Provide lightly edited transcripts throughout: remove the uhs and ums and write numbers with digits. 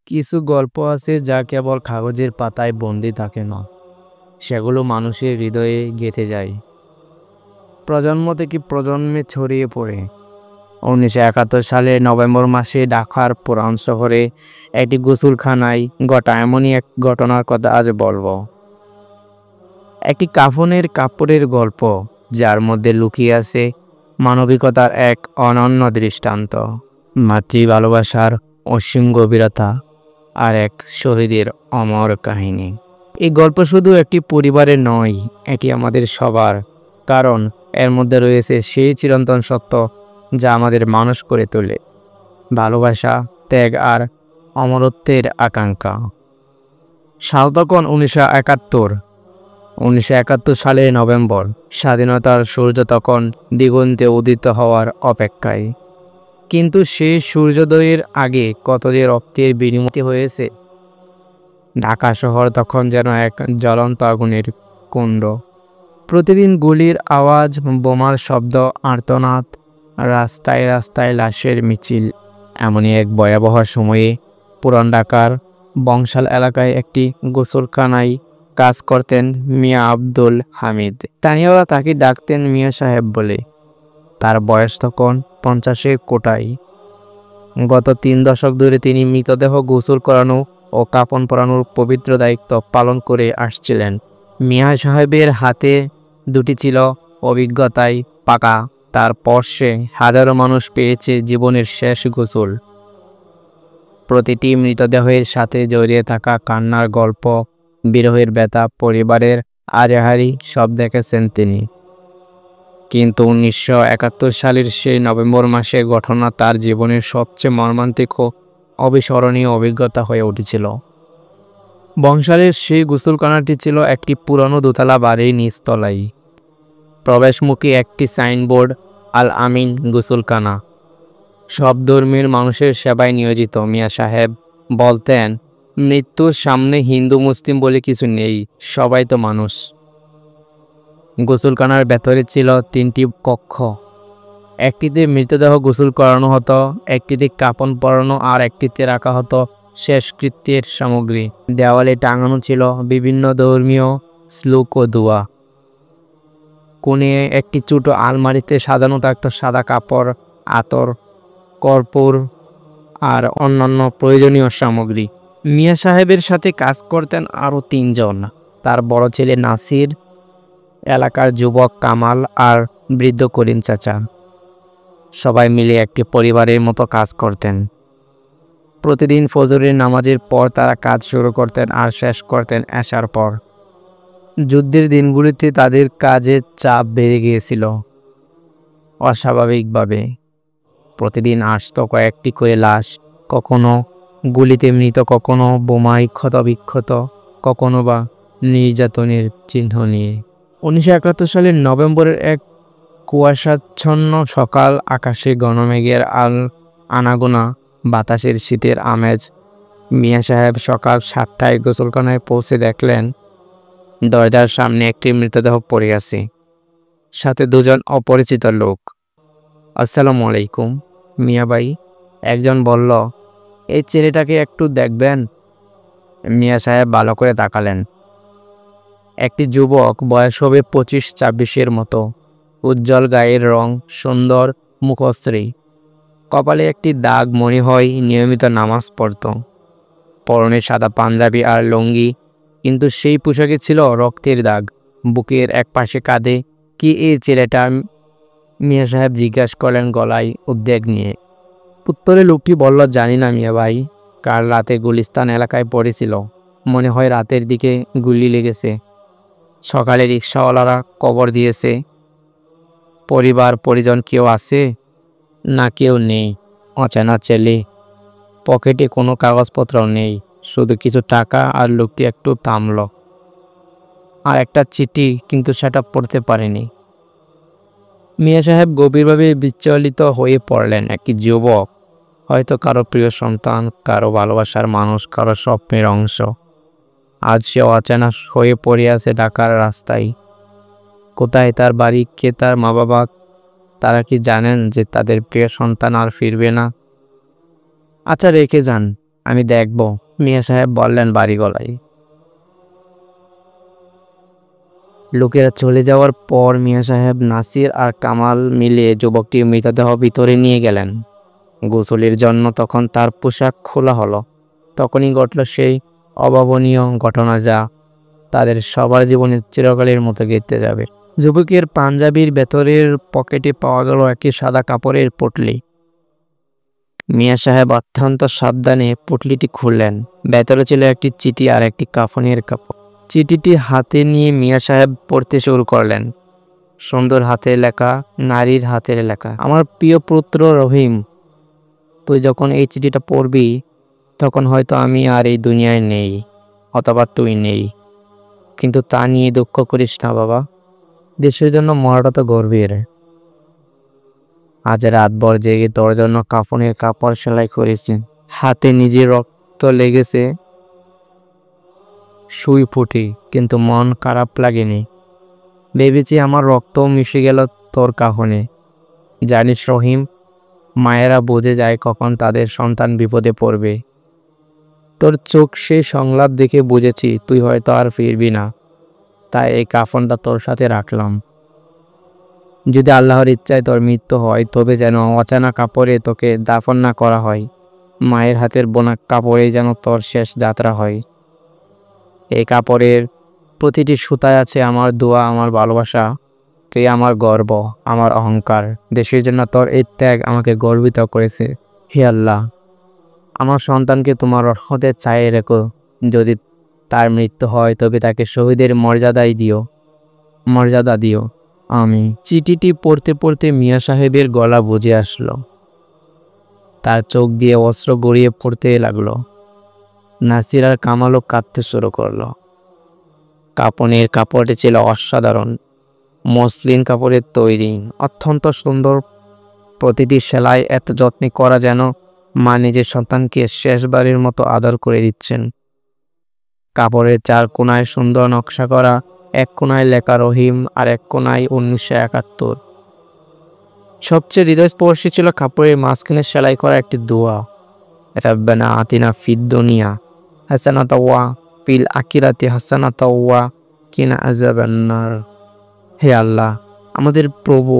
কিছু গল্প আছে যা কেবল কাগজের পাতায় বন্দি থাকে না, সেগুলো মানুষের হৃদয়ে গেঁথে যায়, প্রজন্ম থেকে প্রজন্মে ছড়িয়ে পড়ে। 1971 সালের নভেম্বর মাসে ঢাকার পুরান শহরে একটি গোসলখানায় ঘটা এমনই এক ঘটনার কথা আজ বলবো। একটি কাফনের কাপড়ের গল্প, যার মধ্যে লুকিয়ে আছে মানবিকতার এক অনন্য দৃষ্টান্ত, মাতৃ ভালোবাসার অসীম গভীরতা আর এক শহীদের অমর কাহিনী। এই গল্প শুধু একটি পরিবারের নয়, এটি আমাদের সবার, কারণ এর মধ্যে রয়েছে সেই চিরন্তন সত্য যা আমাদের মানুষ করে তোলে: ভালোবাসা, ত্যাগ আর অমরত্বের আকাঙ্ক্ষা। সাল তখন 1971 সালের নভেম্বর। স্বাধীনতার সূর্য তখন দিগন্তে উদিত হওয়ার অপেক্ষায়। কিন্তু সেই সূর্যোদয়ের আগে কত যে রক্তের বিনিময় হয়েছে। ঢাকা শহর তখন যেন এক জ্বলন্ত আগুনের কুণ্ড। প্রতিদিন গুলির আওয়াজ, বোমার শব্দ, আর্তনাদ, রাস্তায় রাস্তায় লাশের মিছিল। এমনই এক ভয়াবহ সময়ে পুরান ঢাকার বংশাল এলাকায় একটি গোসলখানায় কাজ করতেন মিয়া আব্দুল হামিদ। স্থানীয়রা তাকে ডাকতেন মিয়া সাহেব বলে। তার বয়স তখন 50-এর কোটায়। গত 3 দশক ধরে তিনি মৃতদেহ গোসল করানো ও কাফন পরানোর পবিত্র দায়িত্ব পালন করে আসছিলেন। মিয়া সাহেবের হাতে দুটি ছিল অভিজ্ঞতায় পাকা। তার স্পর্শে হাজারো মানুষ পেয়েছে জীবনের শেষ গোসল। প্রতিটি মৃতদেহের সাথে জড়িয়ে থাকা কান্নার গল্প, বিরহের ব্যথা, পরিবারের আড়াহারি সব দেখেছেন তিনি। কিন্তু 1971 সালের সেই নভেম্বর মাসের ঘটনা তার জীবনের সবচেয়ে মর্মান্তিক ও অবিস্মরণীয় অভিজ্ঞতা হয়ে উঠেছিল। বংশালের সেই গোসলখানাটি ছিল একটি পুরনো দোতলা বাড়ির নিচতলায়। প্রবেশমুখী একটি সাইনবোর্ড, আল আমিন গোসলখানা। সব ধর্মের মানুষের সেবায় নিয়োজিত। মিয়া সাহেব বলতেন, মৃত্যুর সামনে হিন্দু মুসলিম বলে কিছু নেই, সবাই তো মানুষ। গোসলখানার ভেতরে ছিল 3টি কক্ষ। একটিতে মৃতদেহ গোসল করানো হতো, একটিতে কাফন পরানো আর একটিতে রাখা হতো শেষকৃত্যের সামগ্রী। দেওয়ালে টাঙানো ছিল বিভিন্ন ধর্মীয় শ্লোক ও দোয়া। কোণে একটি ছোট আলমারিতে সাজানো থাকতো সাদা কাপড়, আতর, কর্পূর আর অন্যান্য প্রয়োজনীয় সামগ্রী। মিয়া সাহেবের সাথে কাজ করতেন আরও 3 জন, তার বড় ছেলে নাসির, এলাকার যুবক কামাল আর বৃদ্ধ করিম চাচা। সবাই মিলে একটি পরিবারের মতো কাজ করতেন। প্রতিদিন ফজরের নামাজের পর তারা কাজ শুরু করতেন আর শেষ করতেন এশার পর। যুদ্ধের দিনগুলিতে তাদের কাজের চাপ বেড়ে গিয়েছিল অস্বাভাবিকভাবে। প্রতিদিন আসতো কয়েকটি করে লাশ, কখনো গুলিতে মৃত, কখনো বোমায় ক্ষতবিক্ষত, কখনো বা নির্যাতনের চিহ্ন নিয়ে। 1971 সালের নভেম্বরের এক কুয়াশাচ্ছন্ন সকাল। আকাশে ঘন মেঘের আনাগোনা, বাতাসের শীতের আমেজ। মিয়া সাহেব সকাল 7টায় গোসলখানায় পৌঁছে দেখলেন দরজার সামনে একটি মৃতদেহ পড়ে আছে, সাথে 2 জন অপরিচিত লোক। আসসালামু আলাইকুম মিয়া ভাই, একজন বলল। এই ছেলেটাকে একটু দেখবেন? মিয়া সাহেব ভালো করে তাকালেন। একটি যুবক, বয়স হবে 25-26-এর মতো। উজ্জ্বল গায়ের রং, সুন্দর মুখশ্রী, কপালে একটি দাগ, মনে হয় নিয়মিত নামাজ পড়ত। পরনে সাদা পাঞ্জাবি আর লুঙ্গি, কিন্তু সেই পোশাকে ছিল রক্তের দাগ বুকের এক পাশে, কাঁধে। কি এই ছেলেটা? মিয়া সাহেব জিজ্ঞাসা করলেন গলায় উদ্বেগ নিয়ে। উত্তরে লোকটি বলল, জানি না মিয়া ভাই, কাল রাতে গুলিস্তান এলাকায় পড়েছিল, মনে হয় রাতের দিকে গুলি লেগেছে। সকালে রিক্সাওয়ালারা কবর দিয়েছে। পরিবার পরিজন কেউ আছে? না, কেউ নেই। অচেনা ছেলে, পকেটে কোনো কাগজপত্র নেই, শুধু কিছু টাকা। আর লোকটি একটু থামল। আর একটা চিঠি, কিন্তু সেটা পড়তে পারেনি। মিয়া সাহেব গভীরভাবে বিচলিত হয়ে পড়লেন। একটি যুবক, হয়তো কারো প্রিয় সন্তান, কারো ভালোবাসার মানুষ, কারো স্বপ্নের অংশ। আজ সে অচেনা হয়ে পড়ে আছে ঢাকার রাস্তায়। কোথায় তার বাড়ি? কে তার মা বাবা? তারা কি জানেন যে তাদের প্রিয় সন্তান আর ফিরবে না? আচ্ছা, রেখে যান, আমি দেখব, মিয়া সাহেব বললেন বাড়ি গলায়। লোকেরা চলে যাওয়ার পর মিয়া সাহেব, নাসির আর কামাল মিলে যুবকটির মৃতদেহ ভিতরে নিয়ে গেলেন। গোসলের জন্য তখন তার পোশাক খোলা হলো। তখনই ঘটল সেই অভাবনীয় ঘটনা যা তাদের সবার জীবনে চিরকালের মতো গেঁথে যাবে। যুবকের পাঞ্জাবির ভেতরের পকেটে পাওয়া গেল একটি সাদা কাপড়ের পুঁটলি। মিয়া সাহেব অত্যন্ত সাবধানে পুঁটলিটি খুললেন। ভেতরে ছিল একটি চিঠি আর একটি কাফনের কাপড়। চিঠিটি হাতে নিয়ে মিয়া সাহেব পড়তে শুরু করলেন। সুন্দর হাতে লেখা, নারীর হাতের লেখা। আমার প্রিয় পুত্র রহিম, তুই যখন এই চিঠিটা পড়বি তখন হয়তো আমি আর এই দুনিয়ায় নেই, অথবা তুই নেই, কিন্তু তা নিয়ে দুঃখ করিস না বাবা। দেশের জন্য মরাটা তো গর্বের। আজ রাতভর জেগে তোর জন্য কাফনের কাপড় সেলাই করেছি। হাতে নিজের রক্ত লেগেছে, সুই ফুটি, কিন্তু মন খারাপ লাগেনি। ভেবেছি আমার রক্তও মিশে গেল তোর কাফনে। জানিস রহিম, মায়েরা বুঝে যায় কখন তাদের সন্তান বিপদে পড়বে। তোর চোখ সেই সংলাপ দেখে বুঝেছি তুই হয়তো আর ফিরবি না, তাই এই কাফনটা তোর সাথে রাখলাম। যদি আল্লাহর ইচ্ছায় তোর মৃত্যু হয় তবে যেন অচানা কাপড়ে তোকে দাফন না করা হয়। মায়ের হাতের বোনা কাপড়েই যেন তোর শেষ যাত্রা হয়। এই কাপড়ের প্রতিটি সুতায় আছে আমার দোয়া, আমার ভালোবাসা। তুই আমার গর্ব, আমার অহংকার। দেশের জন্য তোর এই ত্যাগ আমাকে গর্বিত করেছে। হে আল্লাহ, আমার সন্তানকে তোমার রহমতে চাইয়ে রেখো। যদি তার মৃত্যু হয় তবে তাকে শহীদের মর্যাদা দিও। আমি চিঠিটি পড়তে পড়তে মিয়া সাহেবের গলা বুঝে আসলো। তার চোখ দিয়ে অস্ত্র গড়িয়ে পড়তে লাগলো। নাসির আর কামালও কাঁদতে শুরু করলো। কাপনের কাপড়টি ছিল অসাধারণ, মসলিন কাপড়ের তৈরি, অত্যন্ত সুন্দর। প্রতিটি সেলাই এত যত্নে করা যেন মা নিজের সন্তানকে শেষবারের মতো আদর করে দিচ্ছেন। কাপড়ের 4 কোণায় সুন্দর নকশা করা, এক কোণায় লেখা রহিম আর এক কোণায় 1971। সবচেয়ে হৃদয়স্পর্শী ছিল কাপড়ের মাঝখানে সেলাই করা একটি দোয়া, রাব্বানা আতিনা ফিদ দুনিয়া হাসানাতাও ওয়া ফিল আখিরাতি হাসানাতাও ওয়া কিনা আযাবান্নার। হে আল্লাহ, আমাদের প্রভু,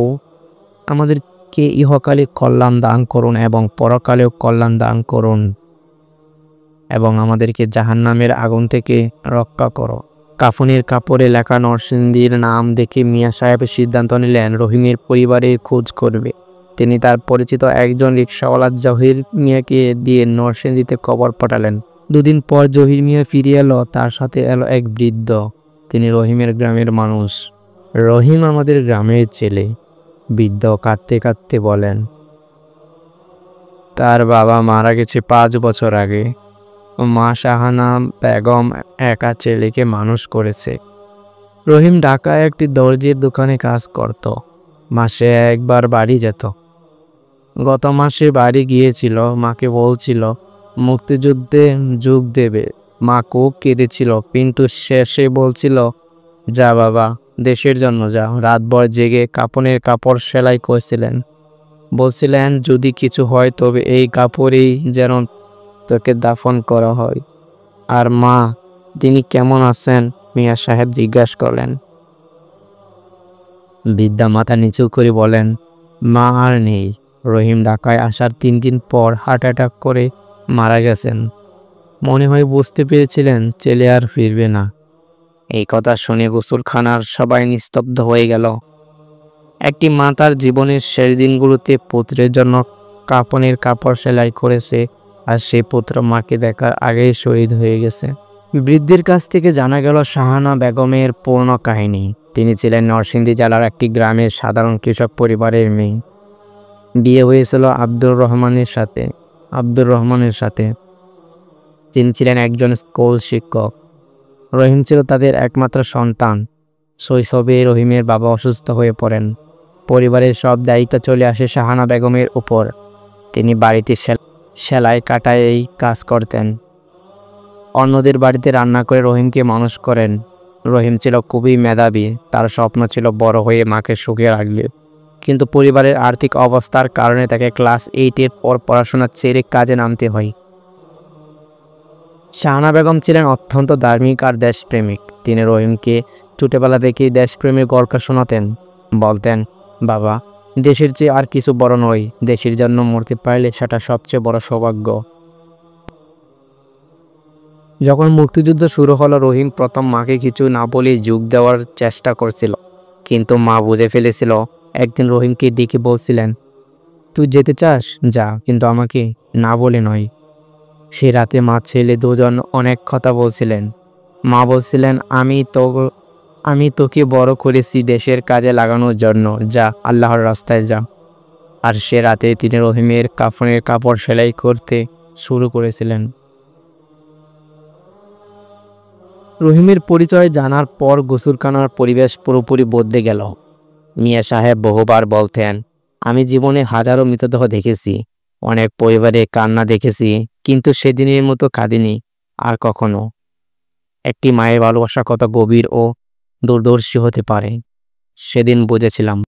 আমাদেরকে ইহকালে কল্যাণ দান করুন এবং পরকালেও কল্যাণ দান করুন, এবং আমাদেরকে জাহান্নামের আগুন থেকে রক্ষা করো। কাফনের কাপড়ে লেখা নরসিংদীর নাম দেখে মিয়া সাহেব সিদ্ধান্ত নিলেন রহিমের পরিবারের খোঁজ করবে। তিনি তার পরিচিত একজন রিকশাওয়ালা জহির মিয়াকে দিয়ে নরসিংদীতে খবর পাঠালেন। 2 দিন পর জহির মিয়া ফিরে এলো। তার সাথে এলো এক বৃদ্ধ। তিনি রহিমের গ্রামের মানুষ। রহিম আমাদের গ্রামের ছেলে, বৃদ্ধ কাঁদতে কাঁদতে বলেন। তার বাবা মারা গেছে 5 বছর আগে। মা শাহানা বেগম একা ছেলেকে মানুষ করেছে। রহিম ঢাকায় একটি দর্জির দোকানে কাজ করত। মাসে একবার বাড়ি যেত। গত মাসে বাড়ি গিয়েছিল। মাকে বলছিল মুক্তিযুদ্ধে যোগ দেবে। মা খুব কেঁদেছিল, কিন্তু শেষে বলছিল, যা বাবা, দেশের জন্য যা। রাতভর জেগে কাপনের কাপড় সেলাই করছিলেন। বলছিলেন যদি কিছু হয় তবে এই কাপড়েই যেন তোকে দাফন করা হয়। আর মা, তিনি কেমন আছেন? মিয়া সাহেব জিজ্ঞাসা করলেন। বৃদ্ধা মাথা নিচু করে বলেন, মা আর নেই। রহিম ঢাকায় আসার 3 দিন পর হার্ট অ্যাটাক করে মারা গেছেন। মনে হয় বুঝতে পেরেছিলেন ছেলে আর ফিরবে না। এই কথা শুনে গোসলখানার সবাই নিস্তব্ধ হয়ে গেল। একটি মা তার জীবনের শেষ দিনগুলোতে পুত্রের জন্য কাপনের কাপড় সেলাই করেছে, আর সেই পুত্র মাকে দেখার আগেই শহীদ হয়ে গেছে। বৃদ্ধের কাছ থেকে জানা গেল শাহানা বেগমের পূর্ণ কাহিনী। তিনি ছিলেন নরসিংদী জেলার একটি গ্রামের সাধারণ কৃষক পরিবারের মেয়ে। বিয়ে হয়েছিল আব্দুর রহমানের সাথে। তিনি ছিলেন একজন স্কুল শিক্ষক। রহিম ছিল তাদের একমাত্র সন্তান। শৈশবে রহিমের বাবা অসুস্থ হয়ে পড়েন। পরিবারের সব দায়িত্ব চলে আসে শাহানা বেগমের উপর। তিনি বাড়িতে সেলাই কাটাই কাজ করতেন। অন্যদের বাড়িতে রান্না করে রহিমকে মানুষ করেন। রহিম ছিল খুবই মেধাবী। তার স্বপ্ন ছিল বড় হয়ে মাকে সুখে রাখবে, কিন্তু পরিবারের আর্থিক অবস্থার কারণে তাকে ক্লাস 8 পর পড়াশোনা ছেড়ে কাজে নামতে হয়। শাহানা বেগম ছিলেন অত্যন্ত ধার্মিক আর দেশপ্রেমিক। তিনি রহিমকে ছোটবেলা থেকেই দেশপ্রেমের গল্প শোনাতেন। বলতেন, বাবা, দেশের চেয়ে আর কিছু বড় নয়, দেশের জন্য মরতে পারলে সেটা সবচেয়ে বড় সৌভাগ্য। যখন মুক্তিযুদ্ধ শুরু হলো, রহিম প্রথম মাকে কিছু না বলে যোগ দেওয়ার চেষ্টা করছিল, কিন্তু মা বুঝে ফেলেছিল। একদিন রহিমকে ডেকে বলছিলেন, তুই যেতে চাস যা, কিন্তু আমাকে না বলে নয়। সে রাতে মা ছেলে দুজন অনেক কথা বলছিলেন। মা বলছিলেন, আমি তোকে বড় করেছি দেশের কাজে লাগানোর জন্য, যা আল্লাহর রাস্তায় যা। আর সে রাতে তিনি রহিমের কাফনের কাপড় সেলাই করতে শুরু করেছিলেন। রহিমের পরিচয় জানার পর গোসলখানার পরিবেশ পুরোপুরি বদলে গেল। মিয়া সাহেব বহুবার বলতেন, আমি জীবনে হাজারো মৃতদেহ দেখেছি, অনেক পরিবারে কান্না দেখেছি, কিন্তু সেদিনের মতো কাঁদিনি আর কখনো। একটি মায়ের ভালোবাসা কত গভীর ও দূরদর্শী হতে পারে, সেদিন বুঝেছিলাম।